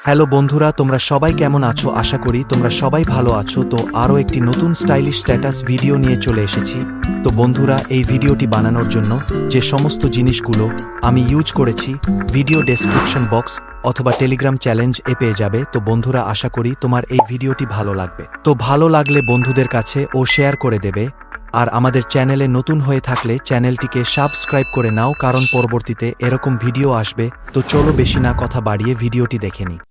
Hello বন্ধুরা, তোমরা সবাই কেমন আছো? আশা করি তোমরা সবাই ভালো আছো। তো আরও একটি নতুন স্টাইলিশ স্ট্যাটাস ভিডিও নিয়ে চলে এসেছি। তো বন্ধুরা, এই ভিডিওটি বানানোর জন্য যে সমস্ত জিনিসগুলো আমি ইউজ করেছি ভিডিও ডেসক্রিপশন বক্স অথবা টেলিগ্রাম চ্যালেঞ্জ পেয়ে যাবে। তো বন্ধুরা, আশা করি তোমার এই ভিডিওটি ভালো লাগবে। তো ভালো লাগলে বন্ধুদের কাছে ও শেয়ার করে দেবে। আর আমাদের চ্যানেলে নতুন হয়ে থাকলে চ্যানেলটিকে সাবস্ক্রাইব করে নাও, কারণ পরবর্তীতে এরকম ভিডিও আসবে। তো চলো বেশি না কথা বাড়িয়ে ভিডিওটি দেখে নিই।